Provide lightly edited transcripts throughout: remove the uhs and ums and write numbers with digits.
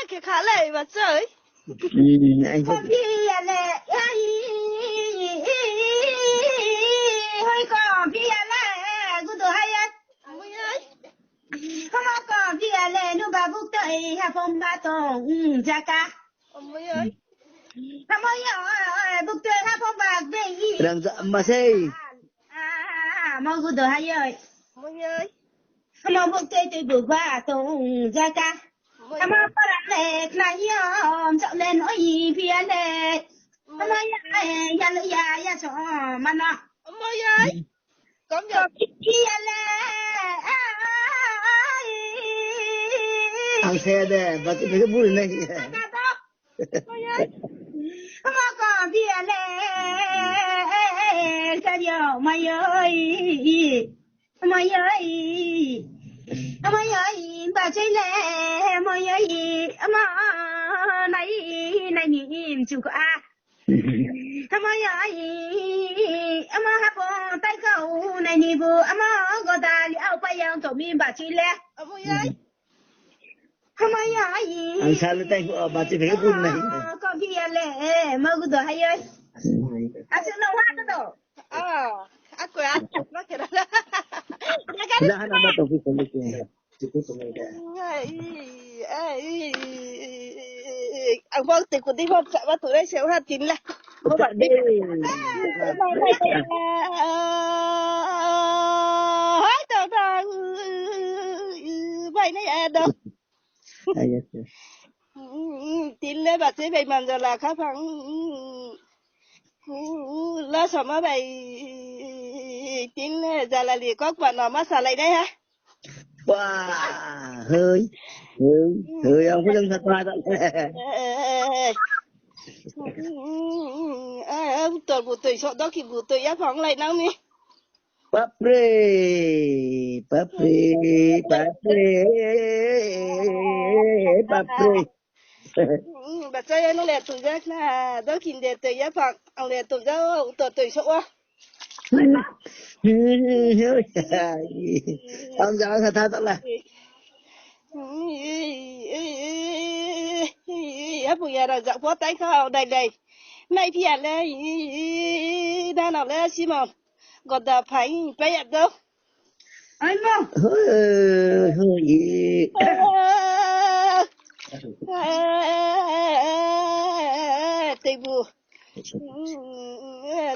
cái khá lệ mà trời. Anh Con đi lệ hơi còn đi lệ cứ tôi hay á. Không có đi lệ nó bà bút tới hà phong ba tổ cha ca. Không có bút tới hà phong ba về. đang dậm mà xe Mau cứ tôi hay ơi. Không bút tới tôi bút ba tổ cha ca. Không có lệ này chọn lên nói gì phía lệ. Không có ya cho mà nó. Có phía lệ. thằng xe đây và cái vui này Không có phía lệ. Cái điều mày ơi. Mày ơi. Mày ơi, bà chơi lệ, mày ơi, mà này nhìn chú có à. Mày ơi, mà hấp tay khẩu này nhìn vừa, mà có ta liệu bây giờ tổ mình bà chơi lệ. Mày ơi. Mày ơi. anh sao lên tay của bà chơi cái vui này Có kia lệ, mà cứ đồ hay ơi. Sẽ nấu hát đó. Aku ya, nó kira. Dah ada topik ini. Cukup semuanya. Ang bang tikod di ba sa bato na siya hatin la. Tak deh. Hai tao tao vậy này đâu. Ayat. Tin le bà sẽ về màn giờ là khá phẳng. Lo sao mà vậy tin giờ là liền có bạn nào mà xả lại đấy hả? Wah, hơi ông có dân thật qua tận. Tuần buổi tối sợ đó khi buổi tối áp phóng lại nào mi. Papre. Bà chơi nó lẹ tụi ra là đó khi để tụi áp phóng ông lẹ tụi ra tụi sợ quá. Ông jangan kata tak lah. Bây giờ là dạo phố tay khao đầy nay thì là đang nào là Simon còn đã phải bây giờ đâu anh mau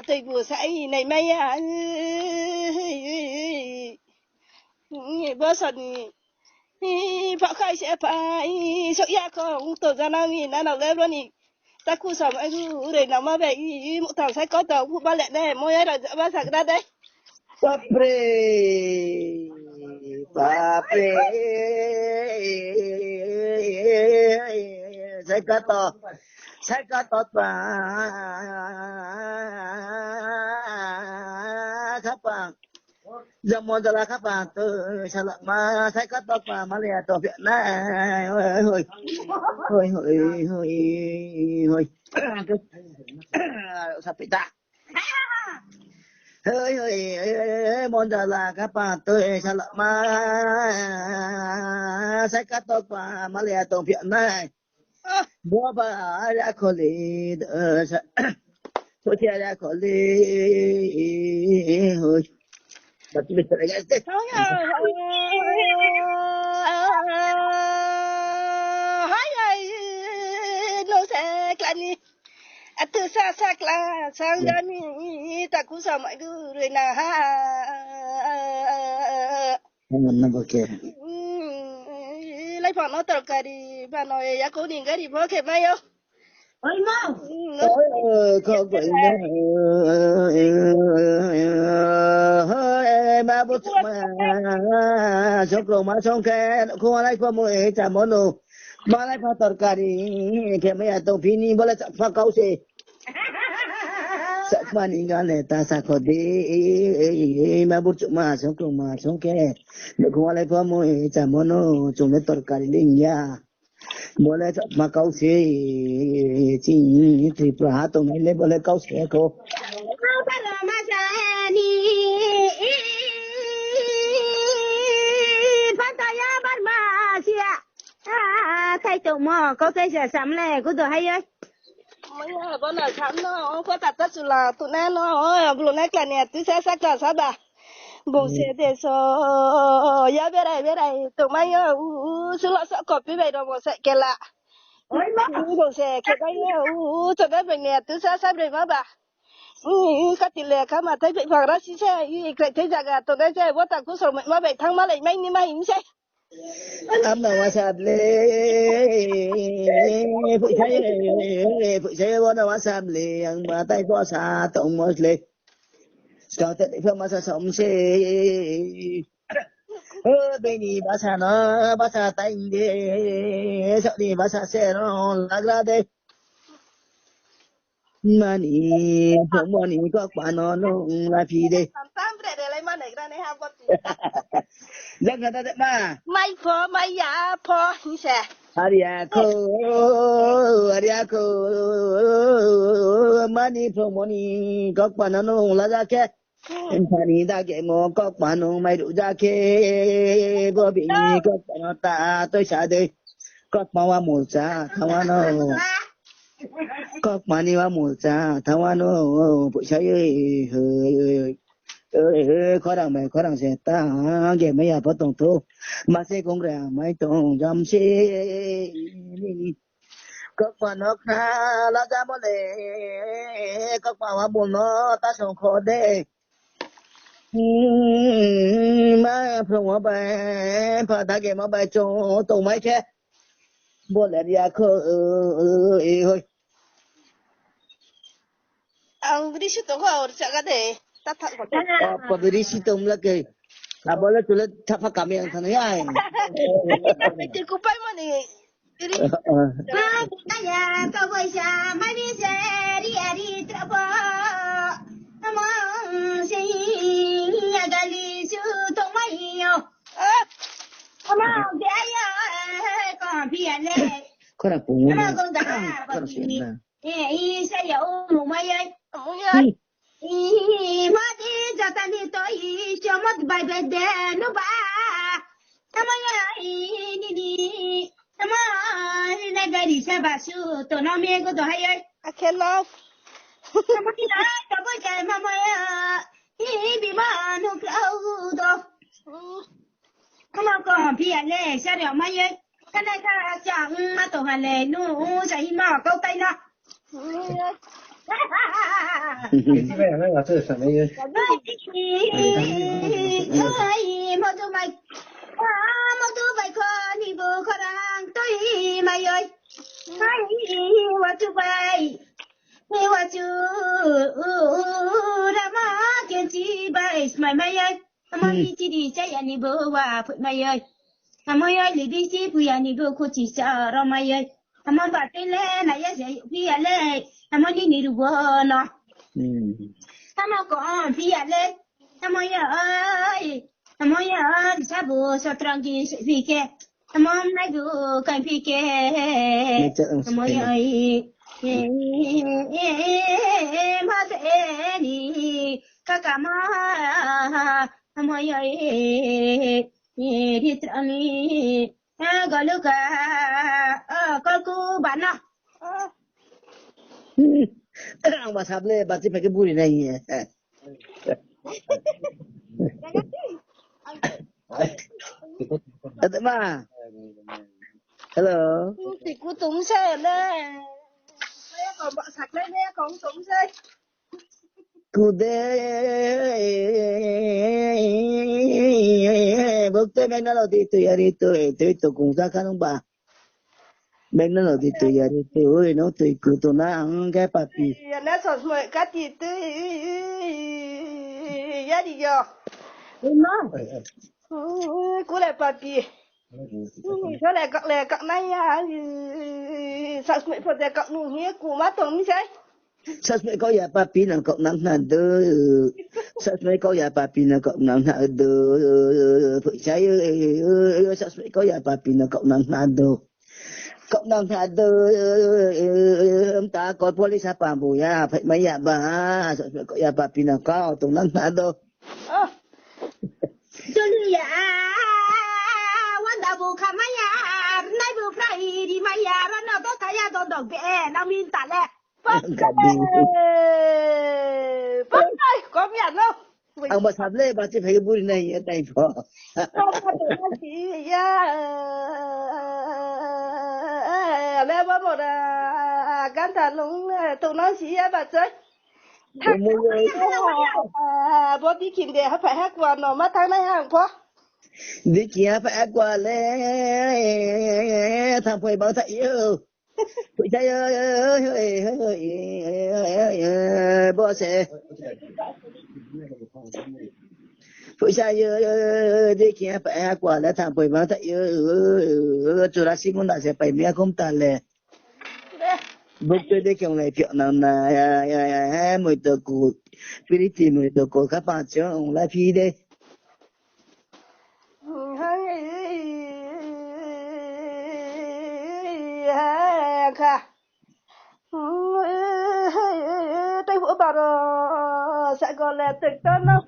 tây bùa sải này mày à bớt sần vợ khai sẽ phải sợ ya không tổ ra nào mi nào lên luôn đi ta khu sống anh để nào mà về một thằng sẽ có tàu ba lẹ đây mỗi ngày là ba thằng ra đây Papre. Saya kata các bạn dòng môn là các bạn tôi sao lại mà saya kata mà lẽ tôi Việt Nam hồi sắp bị ta hơi môn là các bạn tôi sao lại mà saya kata mà lẽ tôi Việt Nam mua bà đã có lý thôi thì đã có lý hồi bật biết rồi cái nó sẽ là gì từ xa là sang ra ni ta cũng sợ mọi người là ha không nằm bờ kia lấy phòng nó tao cái đi bà nói ya cố định cái đi bữa kia mấy không ôi mau không vậy nữa mà bố mà sống cầu mà sống cái không ai qua mỗi chả món đồ mà lại phải tao cái đi cái mấy tao phi ni bữa lại phải câu gì sắc mà đi ngang này ta sao có đi mà bố mà sống cầu mà sống cái không ai qua mỗi chả món đồ chúng nó tao cái đi nha boleh mà câu xe chỉ thì hà tông này lấy boleh câu xe cô Pantaya Barmasia hay tụ mò có tay sẽ sắm lẻ của tụi hay ơi mấy nhà bọn nào sắm nó có tạt tất là tụi nó luôn này cái này tụi sẽ sắc cả sao bà bố sẽ để so ya biết đây tụi mấy sự là sợ cọp với vậy đó bố sẽ kể lạ bố sẽ kể đây tụi nó bệnh này tụi sẽ sắp đây mà bà cái tiền lẻ cả mà thấy bệnh phẳng đó xí xe cái thấy rằng tụi nó sẽ bố tặng cũng sầu mà bệnh thăng mà lại mấy ni mấy sẽ Amma WhatsApp le, phụ sai bona WhatsApp le, ang matay ko sa tong mos le. Sao thế phương mà sao sống xe, bên đi bà sa tay đi, sao đi bà sa xe nó lạc đây. Mà đi, không mà đi có quả nó là phi đây. tam để lại mà này ra này ha bố Giang người ta đấy mà. Mai ya po như thế. Ariako, mani promoni, các bạn nó là ra ke, thani đã ke mo các bạn nó mai đủ ra ke, bố bị các bạn nó ta tôi xa đây, các bạn vào một cha, thằng nó, các bạn đi vào một cha, thằng nó, bữa sáng khó đằng sẽ ta ghé mấy à bắt tổng thu mà sẽ cũng ra mấy tổng giam sẽ các bạn nó khá là ra một lệ các bạn mà buồn nó ta sống khó đấy mà from ở bài phải ta ghé mà bài cho tổng mấy chứ buồn là đi à khờ thôi Ang di situ kau cakap deh. Tak tak kau. apa beri situm lagi tak boleh tulis siapa kami yang sana ya Itu kupai mana? Jadi ba nhà có voi xa mai đi xe đi trọ bò mong xin nhà gà li su tông mai nhiều mong cái còn phía lệ kau nak pungut mong con đã kau nak siapa sẽ dấu một mai ơi mungkin mà đi cho ta đi tới cho mất bài về để nó ba mà đi mà này cái đi xe bà su tụi nó mê của tụi hay ơi akan love. mà đi đó cho có chạy mà bị mà nó câu đó mà còn phía lệ xe đèo mai ơi cái này ta chẳng mà tụi hà lệ nó chạy mà câu tay nó基本上那个是什么意思？ơi mà tụi mày mà tụi mày có đi bộ có đang tới mày ơi mà tụi mày mà chú ra mà kiến chi bay mày ơi mà đi chỉ đi chạy anh đi bộ và phụ mày ơi mày ơi đi chỉ phụ anh đi bộ cô chỉ sợ rồi mày ơi mà bà tên lên này sẽ phi lên mà đi được nó mà có phi lên mà ơi sao bố sao tranquilo phi ke mà này được cái phi ke mà ơi mà thế đi các mà ơi đi trani gọi lúc con cô bạn nào ông bà sắp lên bà chỉ phải cái bùi này Ada ma hello Thì cô túng xe lên. Đây còn bọn sạch lên đây còn túng xe. kude bukti meg na lo dito yari ito kung sa kanong ba meg na lo dito yari ito uy no to ikuto na ang kay papi Nó sọt mọi cái gì tư giá đi vô. Cô lại papi. Sao lại cậu này à? Sao mày phải để cậu nụ nghe cô má tống thế? sa may ko ya papi ng kok nang na do sa may ko ya papi ng kok nang na do phụ sai sa may ko ya papi ng kok nang na do cộng đồng thà từ ông ta có police apa bu ya phải mấy ya ba có ya papi nào có tụng năng thà đâu Julia wanda bu kamaya nai bu frai di mai đó đó cái nó min tạt lẹ Cả đi. Bắt đây, có miệng không? Ông bà sắm lê bà chỉ phải cái bùi này ở đây phò. Không có tụi nó chỉ ya lẽ bắt một gan thằng lúng tụi nó chỉ bà chơi thằng bố đi kiếm để phải hát qua nó mất thằng này hàng quá Đi kia phải qua lê thằng phải bảo thầy yêu. Phụ chạy ơi bố sẽ phụ chạy đi kia phải qua lê thằng phải bảo thầy yêu. Chủ ra xin con đã sẽ phải mẹ không ta lê. Bốc tôi đi kêu này chuyện nào là mười tờ cụ Philippines mười tờ cụ các bạn chứ ông lại phi đây. Kha Tây Vũ bảo sẽ còn là tịch tân không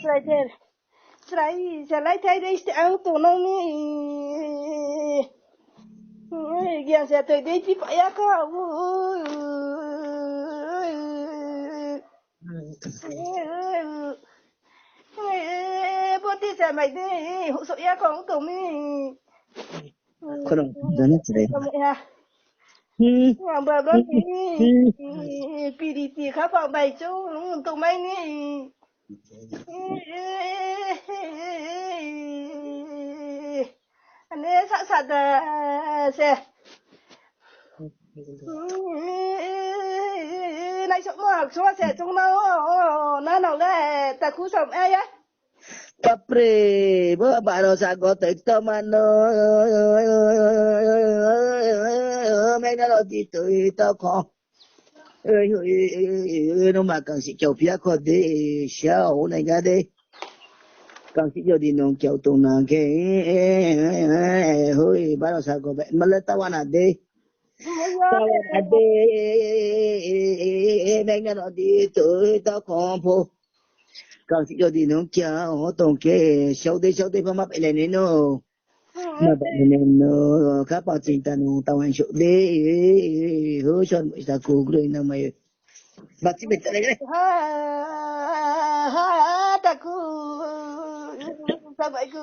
Rồi thế sẽ lấy thay đây sẽ ăn tụi nó Ghiền sẽ tới đây chỉ phải ăn không bố đi sẽ mày đi hụ sổ ya con tụi mình Không đâu, đó là gì đấy. bà đó thì đi khá phòng bày chú tụi mày nè anh ấy sẵn sàng xe này chỗ mà chỗ xe trong nó nào đấy ta khu sống ai á Kapre, baru sago tekto mano, mấy nó đi tới tao khó, nó mà càng sĩ châu phía khó đi, sao này cái đi, càng sĩ châu đi nông châu tung nàng cái, hơi baru sago vậy, mà lấy tao ăn đi, tao ăn đi, mấy nó đi tới tao khó phố. Càng sĩ cho đi nó kia họ tổng cái sau đây phải mắc lại nên nó mà bạn nên nó các bạn chính ta nó tao ăn số đi hứa cho mấy ta cố rồi nó mày bắt chỉ biết cái này ta cứ sao vậy cứ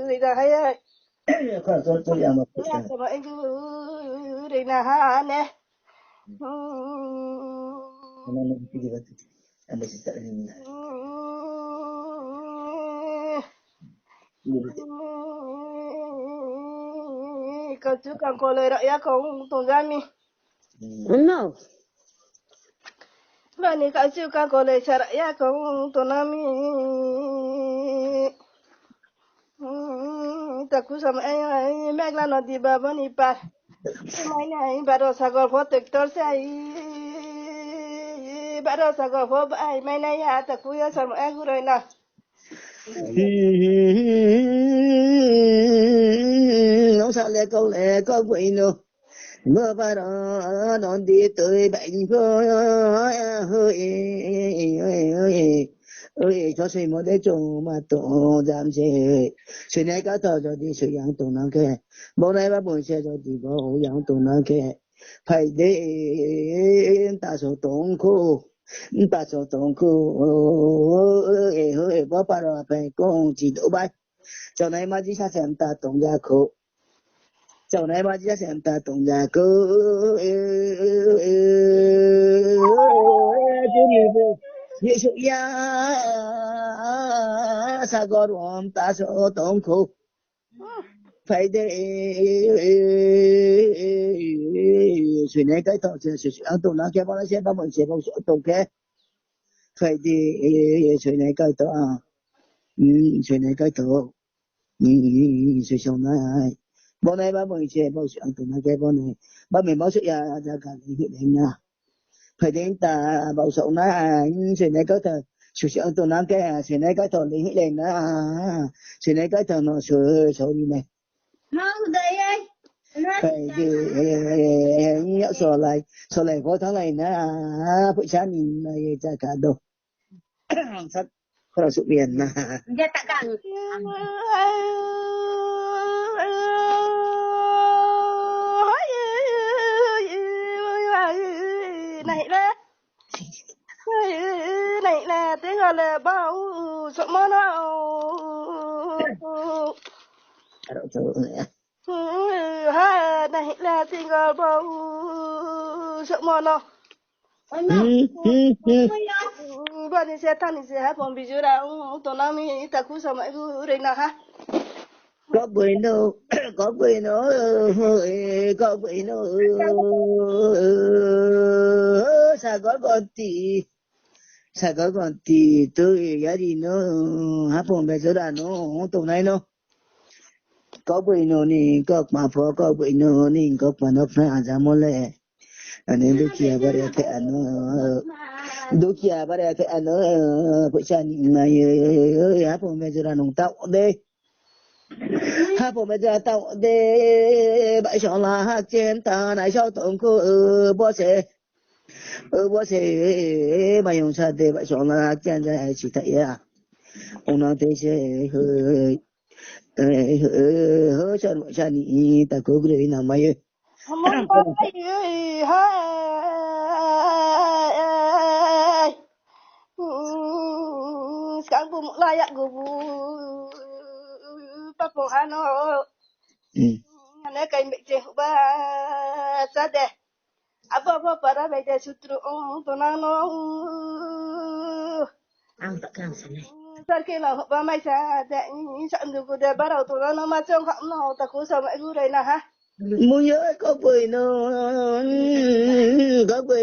đi ra hay ơi còn tôi làm một chút sao vậy cứ đi na ha nè nó đi cái gì anh biết cái này con chú con cô lời đợi con tụi ra mi no bạn này con chú con cô lời sợ đợi con tụi nó mi ta cứ sao em mẹ là nó đi bà bên đi bà mai này bà đó sao có phốt thực tốt sai bà đó sao có phốt ai mai này à ta cứ sao mà em rồi nè nó sao lại có quỷ nữa mưa vào đó đón đi tới bệnh hơi ơi cho suy một để chỗ mà tổ giảm chế suy này cả tờ cho đi suy yang tổ năng kê bố này bà buồn xe cho đi bố yang tổ năng kê phải để ta số tổng khu ta số tổng khu hơi bố bà rồi phải công chỉ đổ bài cho này mà chỉ xem ta tổng gia khổ sau này bà chỉ xem ta tổng gia cứ chú đi về như sự ya sa go rom ta số tổng khu phải để suy này cái thọ sự ăn tụng nó kia bao nhiêu bao nhiêu sẽ bao số tụng kia phải để suy này cái thọ suy này cái thọ suy sau này bọn này ba mươi xe bao nhiêu tụng nó kia bọn này ba mươi bao nhiêu ya ra cả hiện đến nha phải đến ta bao số này suy này cái thọ sự ăn tụng nó kia suy này cái thọ hiện lên đó suy này cái thọ nó số đi này nó đây ấy phải nhớ số lại có tháng này nó phụ sáng nhìn này ra cả đồ thật Kalau suk biển mà. Dia tak gang. Này là tiếng gọi là bao sợ mơ nó Kalau suk ya. này là tiếng gọi bao sợ mơ nó bạn đi xe thang đi xe hát phòng bị chưa đã tụi nó mới ta cũng sợ mấy cái rồi nào ha Có bụi nó có bụi nó có bụi nó Sài Gòn còn thì tôi giá đi nó hát phòng bây giờ là nó tụi này nó có bụi nó nè có mà phô có bụi nó nè có mà nó phải ăn ra mole anh em đôi kia bà ra phải ăn đôi kia bà ra phải ăn bữa sáng mà hát phòng bây giờ là nó tao đây hát phòng bây giờ tao đây bảy sáu là hát trên ta này sao tổng cô bó xe bó xe mà dùng sao để bảy sáu là hát trên ra chỉ thấy à ông nói thế sẽ hơi hơi chân bữa sáng đi ta cố gắng làm mấy không có gì hai sáng bụng lại ạ của bu bắt buộc hai nó anh cái mấy chuyện ba sao đấy apa para bây giờ sutru tụi nó Ang tak gang sana. sao kia là ba mấy sao đấy chọn được của đấy bắt đầu tụi nó mà trong họng nó ta cũng sợ mấy cái này nè ha muốn nhớ có bơi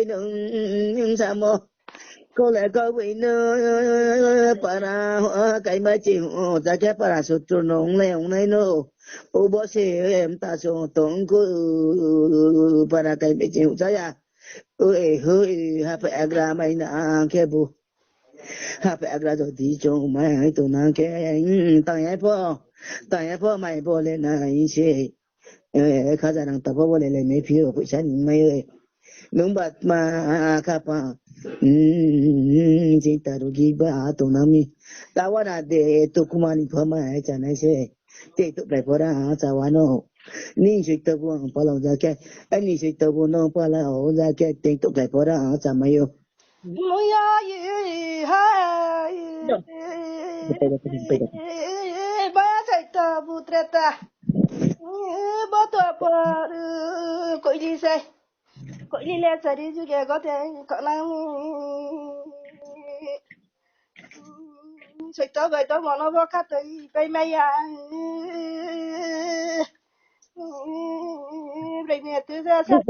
nó sao mà có lẽ có bơi nó para cái mà chịu ta cái para sụt trốn nông này ông này nó ô bố xe em ta số tổng cô para cái mà chịu sao ya ơi hơi ha phải agra mày na cái bu ha phải agra rồi đi chung mày tụi nó cái tay phô mày phô lên này xe khá giả năng tập vô lên lên mấy phiếu của sáng mấy ơi nung bát mà kapa chỉ ta rồi ghi ba tụi nó mi tawa na de tụi kuma ni phô mà chả này xe để tụi phải phô ra tawa nó ni sẽ tập vô bao lâu ra cái anh ni sẽ tập vô nó bao lâu ra cái để tụi phải phô ra chả mấy ơi Mày ơi hai ba thầy ta putreta ba tua par coi đi xe coi đi lên xe đi chú kia có thể có năng sợi tơ vậy tơ mà nó có cắt tới cây mây à rồi nè tôi ra sao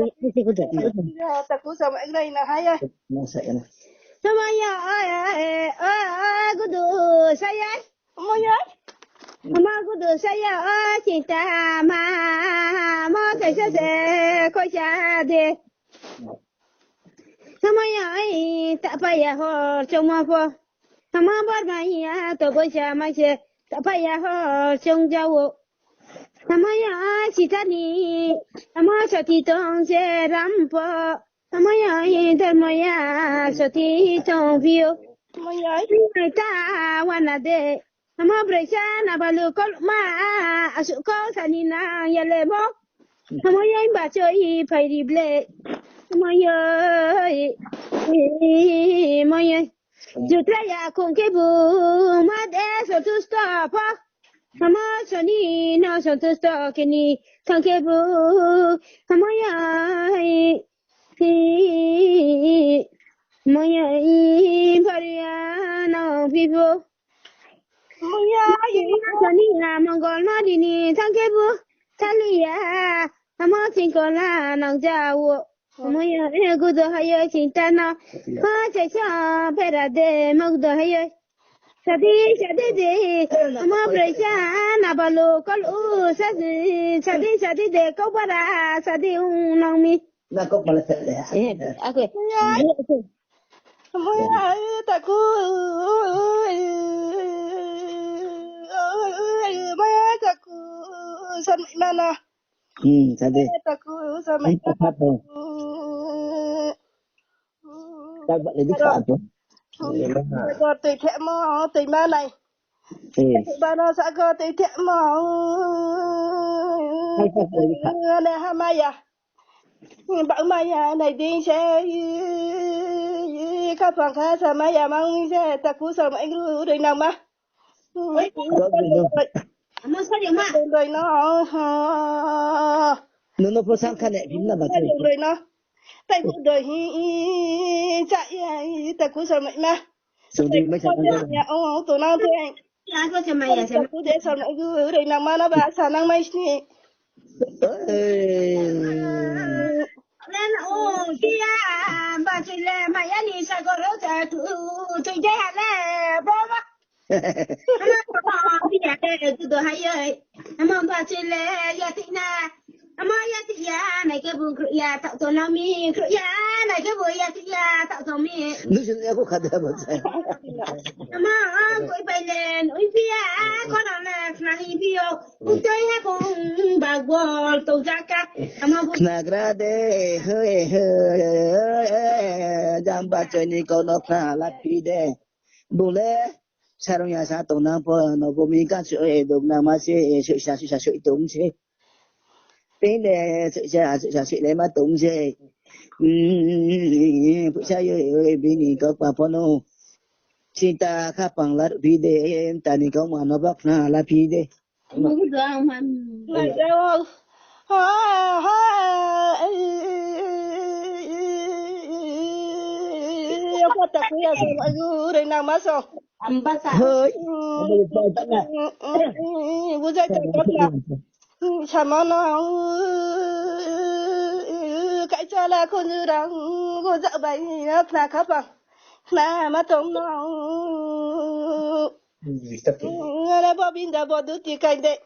ta cũng sợ mấy cái này hay ơi nó sẽ này Samaya gudu saya. mày ơi Ama gudu saya cinta ma saya ko jade. Samaya tak payah hor cuma po. Sama bermaya to boja maje tak payah hor chung jauh. Samaya cita ni ama sati tong je rampo. Samaya termaya sati tong view. mày ơi Người ta wana de ama brecha na balu kol ma asu ko sanina yale bo ama yai ba choi phai di ble ama yai ama yai jutra ya kun ke bu ma de so to stop ama sani no so to stop kini kan ke bu ama yai Moya Pariana people. mày ơi Sanina Mongol Madini Tankebu Talia Amatinkola Nangjawo. Moya good higher Chintana. Pacha Perade Mogdo higher. Sadi Amabresa Nabalo Kalu Sadi de Kobara Sadi Unami. nó có mà là thật đấy Okay. mày ơi ta cũng mày ơi ta cũng sao mày nè sao đi ta cũng sao mày phát rồi ta vẫn lấy đi khảo chứ có tùy thẻ mò tùy ba này ba nó sẽ có tùy thẻ mò này hai mai à bảo mai à này đi xe các phòng khác sao mai à mang xe ta cú sao mấy người đây nào mà nó sao vậy mà rồi nó nó sang khăn này phím là bà chơi rồi nó tay cũng đời chạy ta cú sao mấy mà số đi mấy sao nhà ông tụi nó thôi anh là có cho mày à xem cú để sao mấy người đây nào mà nó bà sao năng mấy nè lên ô kia bà chỉ là mày anh đi sao có rốt ra tụi chơi là bố mà bây giờ tụi hay ơi mà bà chỉ là giờ thì na mà giờ thì ya này cái buồn cười ya tạo cho nó mi cười ya này cái buồn ya thì ya tạo cho mi nước chân em có khát được một sai mà tôi bay lên ui bia con nào là nàng bia cũng chơi hay cũng bà gọi tôi ra cả mà nagrade hơi jam ba chơi ni con nó pha la pi de bule sarong ya sa tong na po no bo mi ka su e dum na ma se su sa su tung se bên này sự lấy mà tung se phụ sa yo bên ni có pa po no Sita kapang lar pide tani kau mana bak na la pide. không được mà này đâu có tập bây giờ sao mọi người đây nào mà sao ba sa Hơi. Bây giờ tắt nè. bây giờ chạy cấp là sao mà nó cái cha là con như đang cô dạo bài nó là cấp à là mà tôm nó là bao pin đã bao đứa thì cái đấy